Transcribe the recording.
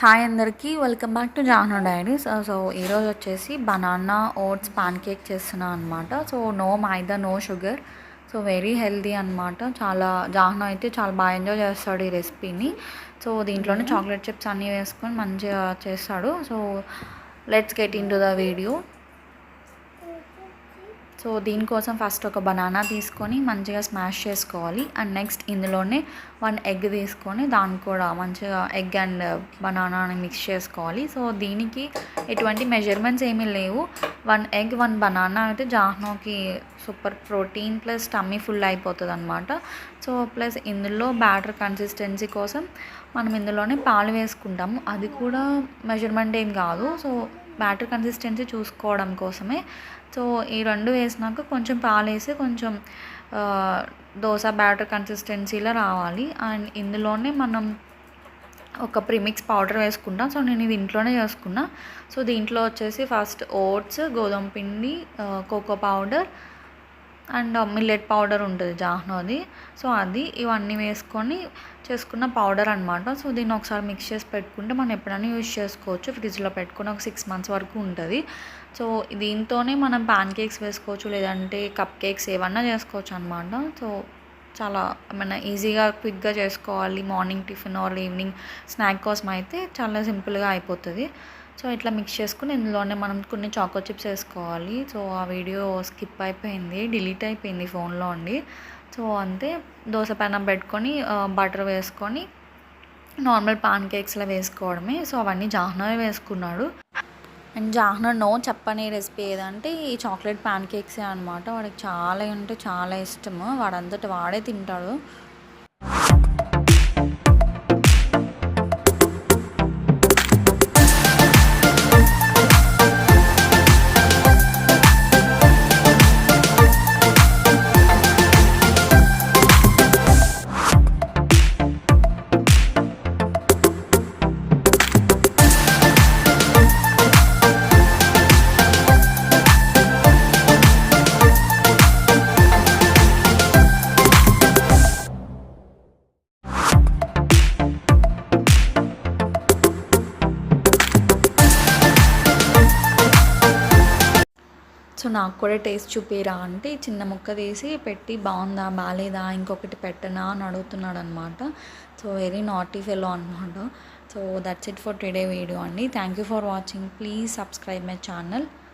Hi అందరికీ welcome back to Jahnu diaries. So ఈరోజు వచ్చేసి బనానా ఓట్స్ పాన్ కేక్ చేస్తున్నాను అనమాట. So no maida, no sugar, so very healthy అనమాట. చాలా జాహ్నూ అయితే చాలా బాగా ఎంజాయ్ చేస్తాడు ఈ రెసిపీని. సో దీంట్లోనే చాక్లెట్ చిప్స్ అన్నీ వేసుకొని మంచిగా చేస్తాడు. So let's get in to the video. So దీనికోసం ఫస్ట్ ఒక బనానా తీసుకొని మంచిగా స్మాష్ చేసుకోవాలి. అండ్ నెక్స్ట్ ఇందులోనే 1 ఎగ్ తీసుకొని దాన్ని కూడా మంచిగా ఎగ్ అండ్ బనానాని మిక్స్ చేసుకోవాలి. సో దీనికి ఎటువంటి మెజర్మెంట్స్ ఏమీ లేవు. 1 ఎగ్ 1 బనానా అయితే జాహ్నూకి super protein plus tummy full అయిపోతుంది అనమాట. సో ప్లస్ ఇందులో బ్యాటర్ కన్సిస్టెన్సీ కోసం మనం ఇందులోనే పాలు వేసుకుంటాము. అది కూడా మెజర్మెంట్ ఏం కాదు. సో బ్యాటర్ కన్సిస్టెన్సీ చూసుకోవడం కోసమే. సో ఈ 2 వేసినాక కొంచెం పాలు వేసి కొంచెం దోశ బ్యాటర్ కన్సిస్టెన్సీలో రావాలి. అండ్ ఇందులోనే మనం ఒక ప్రీమిక్స్ పౌడర్ వేసుకుంటాం. సో నేను ఇది ఇంట్లోనే చేసుకున్నా. సో దీంట్లో వచ్చేసి ఫస్ట్ ఓట్స్, గోధుమ పిండి, cocoa powder and millet powder ఉంటుంది జాహ్నూది. సో అది ఇవన్నీ వేసుకొని చేసుకున్న పౌడర్ అనమాట. సో దీన్ని ఒకసారి మిక్స్ చేసి పెట్టుకుంటే మనం ఎప్పుడైనా యూజ్ చేసుకోవచ్చు. ఫ్రిడ్జ్లో పెట్టుకొని ఒక 6 months వరకు ఉంటుంది. సో దీంతోనే మనం పాన్ కేక్స్ వేసుకోవచ్చు, లేదంటే కప్ కేక్స్ ఏమన్నా చేసుకోవచ్చు అనమాట. సో చాలా ఏమైనా ఈజీగా క్విక్గా చేసుకోవాలి morning tiffin or evening snack కోసం అయితే చాలా సింపుల్గా అయిపోతుంది. సో ఇట్లా మిక్స్ చేసుకుని ఇందులోనే మనం కొన్ని చాకో చిప్స్ వేసుకోవాలి. సో ఆ వీడియో స్కిప్ అయిపోయింది, డిలీట్ అయిపోయింది ఫోన్లో అండి. సో అంతే, దోశ పెనం పెట్టుకొని బటర్ వేసుకొని నార్మల్ పాన్ కేక్స్లో వేసుకోవడమే. సో అవన్నీ జాహ్నూ వేసుకున్నాడు. అండ్ జాహ్నూ నో చెప్పని రెసిపీ ఏదంటే ఈ చాక్లెట్ పాన్ కేక్సే అనమాట. వాడికి చాలా అంటే చాలా ఇష్టము, వాడంతటి వాడే తింటాడు. సో నాకు కూడా టేస్ట్ చూపిరా అంటే చిన్న ముక్క తీసి పెట్టి బాగుందా బాగాలేదా ఇంకొకటి పెట్టనా అని అడుగుతున్నాడు అనమాట. సో వెరీ నాటీ ఫెలో అనమాట. So that's it for today video అండి. Thank you for watching. Please subscribe my channel.